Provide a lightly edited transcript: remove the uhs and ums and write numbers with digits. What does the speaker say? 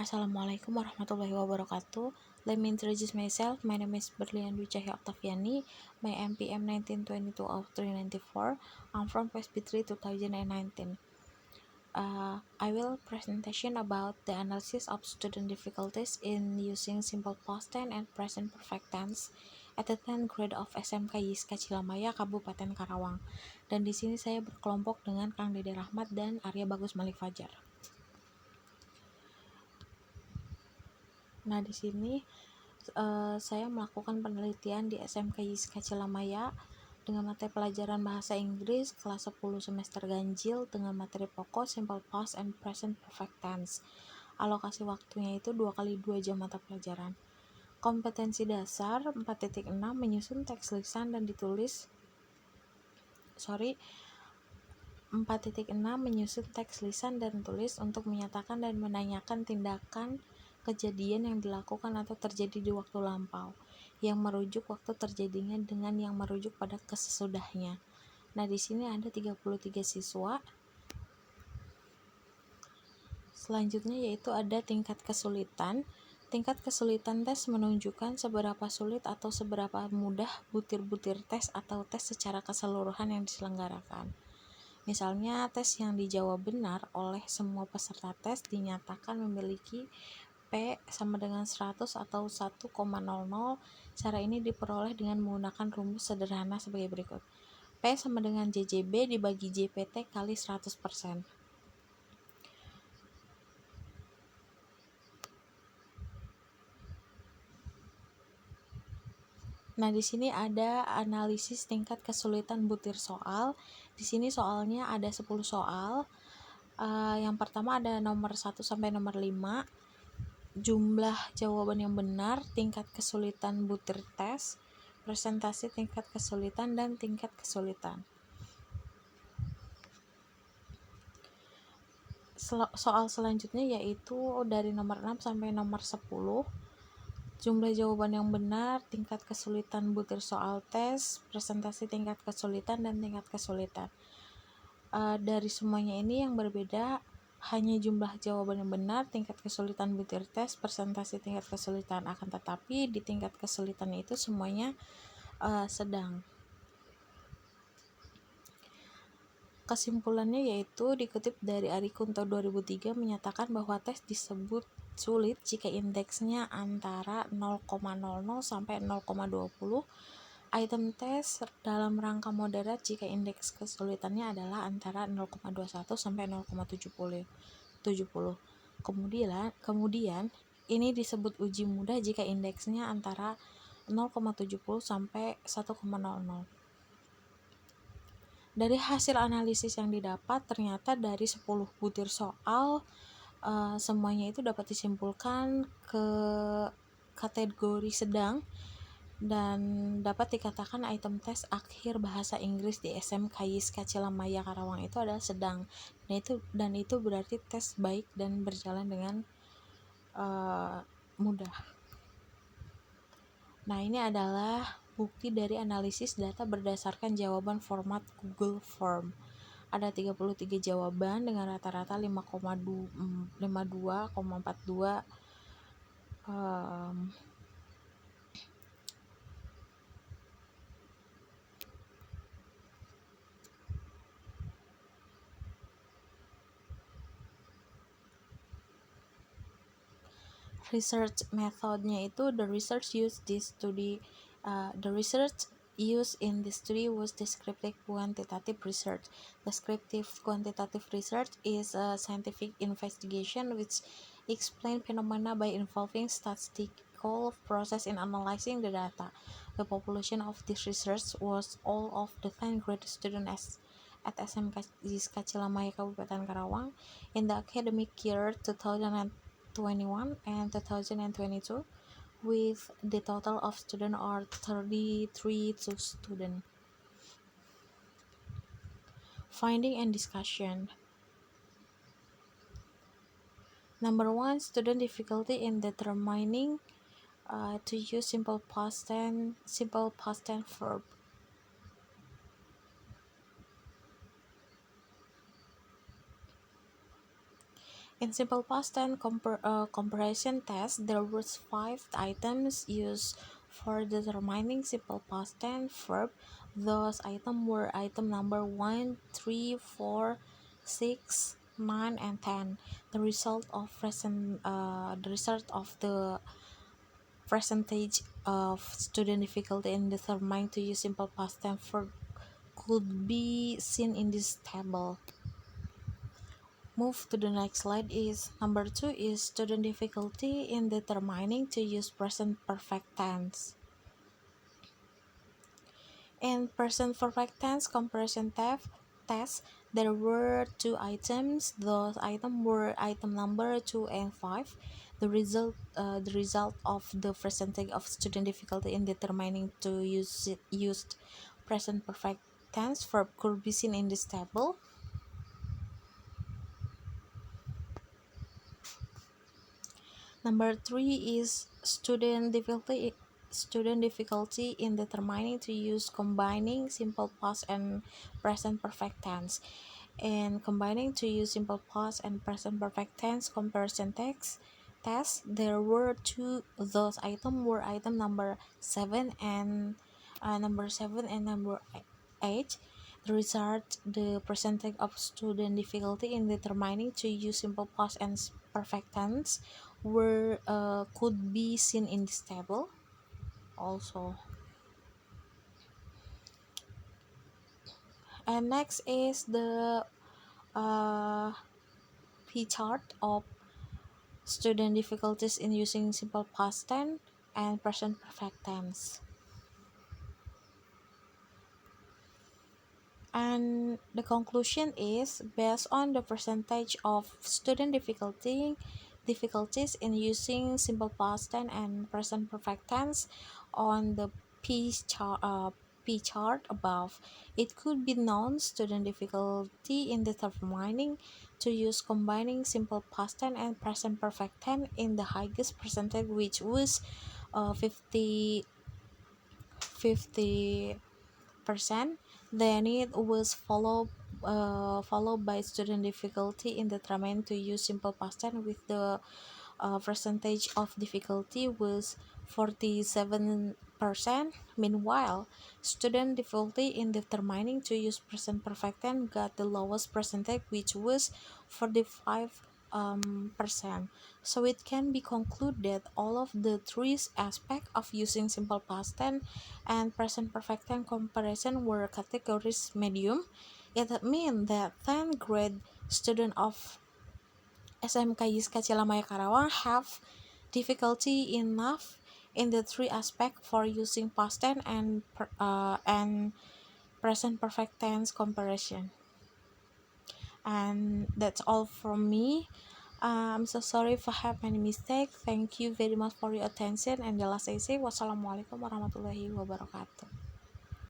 Assalamualaikum warahmatullahi wabarakatuh. Let me introduce myself. My name is Berlian Dwi Cahya Octaviani. My MPM 1922 of 394. I'm from PSB3 2019. I will presentation about the analysis of student difficulties in using simple past tense and present perfect tense at the 10th grade of SMK Yiska Cilamaya, Kabupaten Karawang. Dan di sini saya berkelompok dengan Kang Dede Rahmat dan Arya Bagus Malik Fajar. Nah, di sini saya melakukan penelitian di SMK Yiska Cilamaya dengan materi pelajaran bahasa Inggris kelas 10 semester ganjil dengan materi pokok simple past and present perfect tense. Alokasi waktunya itu 2x2 jam mata pelajaran. Kompetensi dasar 4.6 menyusun teks lisan dan ditulis 4.6 menyusun teks lisan dan tulis untuk menyatakan dan menanyakan tindakan kejadian yang dilakukan atau terjadi di waktu lampau, yang merujuk waktu terjadinya dengan yang merujuk pada kesesudahnya. Nah, di sini ada 33 siswa. Selanjutnya yaitu ada tingkat kesulitan. Tingkat kesulitan tes menunjukkan seberapa sulit atau seberapa mudah butir-butir tes atau tes secara keseluruhan yang diselenggarakan. Misalnya, tes yang dijawab benar oleh semua peserta tes dinyatakan memiliki P sama dengan 100 atau 1,00. Cara ini diperoleh dengan menggunakan rumus sederhana sebagai berikut. P sama dengan JJB dibagi JPT kali 100%. Nah, di sini ada analisis tingkat kesulitan butir soal. Di sini soalnya ada 10 soal. Yang pertama ada nomor 1 sampai nomor 5. Jumlah jawaban yang benar, tingkat kesulitan butir tes, presentasi tingkat kesulitan, dan tingkat kesulitan. Soal selanjutnya yaitu dari nomor 6 sampai nomor 10. Jumlah jawaban yang benar, tingkat kesulitan butir soal tes, presentasi tingkat kesulitan, dan tingkat kesulitan. Dari semuanya ini yang berbeda hanya jumlah jawaban yang benar, tingkat kesulitan butir tes, presentasi tingkat kesulitan. Akan tetapi di tingkat kesulitan itu semuanya sedang. Kesimpulannya yaitu dikutip dari Ari Kunto 2003 menyatakan bahwa tes disebut sulit jika indeksnya antara 0,00 sampai 0,20. Item tes dalam rangka moderat jika indeks kesulitannya adalah antara 0,21 sampai 0,70. Kemudian ini disebut uji mudah jika indeksnya antara 0,70 sampai 1,00. Dari hasil analisis yang didapat, ternyata dari 10 butir soal semuanya itu dapat disimpulkan ke kategori sedang dan dapat dikatakan item tes akhir bahasa Inggris di SMK Yiska Cilamaya Karawang itu adalah sedang. Dan itu berarti tes baik dan berjalan dengan mudah. Nah, ini adalah bukti dari analisis data berdasarkan jawaban format Google Form. Ada 33 jawaban dengan rata-rata 52,42. Research methodnya itu the research used in this study was descriptive quantitative research. Descriptive quantitative research is a scientific investigation which explain phenomena by involving statistical process in analyzing the data. The population of this research was all of the 10th grade students at SMK Yiska Cilamaya Kabupaten Karawang in the academic year 2021 and 2022, with the total of students are 33 students. Finding and discussion. Number 1, student difficulty in determining to use simple past tense verb. In simple past tense comparison test, there were five items used for determining simple past tense verb. Those items were item number 1, 3, 4, 6, 9, and 10. The result of the percentage of student difficulty in determining to use simple past tense verb could be seen in this table. Move to the next slide. Is number 2 is student difficulty in determining to use present perfect tense. In present perfect tense comparison test, there were two items. Those items were item number 2 and 5. The result of the percentage of student difficulty in determining to used present perfect tense verb could be seen in this table. Number 3 is student difficulty in determining to use combining simple past and present perfect tense. And combining to use simple past and present perfect tense comparison test, there were two. Those items were item number 7 and number 8. The percentage of student difficulty in determining to use simple past and perfect tense were could be seen in this table also. And next is the uh, P chart of student difficulties in using simple past tense and present perfect tense. And the conclusion is based on the percentage of student difficulties in using simple past tense and present perfect tense on the P chart above, it could be known student difficulty in determining to use combining simple past tense and present perfect tense in the highest percentage, which was 50%. Then it was followed by student difficulty in determining to use simple past tense with the percentage of difficulty was 47%. Meanwhile, student difficulty in determining to use present perfect tense got the lowest percentage, which was 45%. So it can be concluded that all of the three aspects of using simple past tense and present perfect tense comparison were categories medium. It means that 10th grade student of SMK Yiska Cilamaya Karawang have difficulty enough in the three aspects for using past tense and present perfect tense comparison. And that's all from me. I'm so sorry if I have any mistake. Thank you very much for your attention, and the last I say wassalamualaikum warahmatullahi wabarakatuh.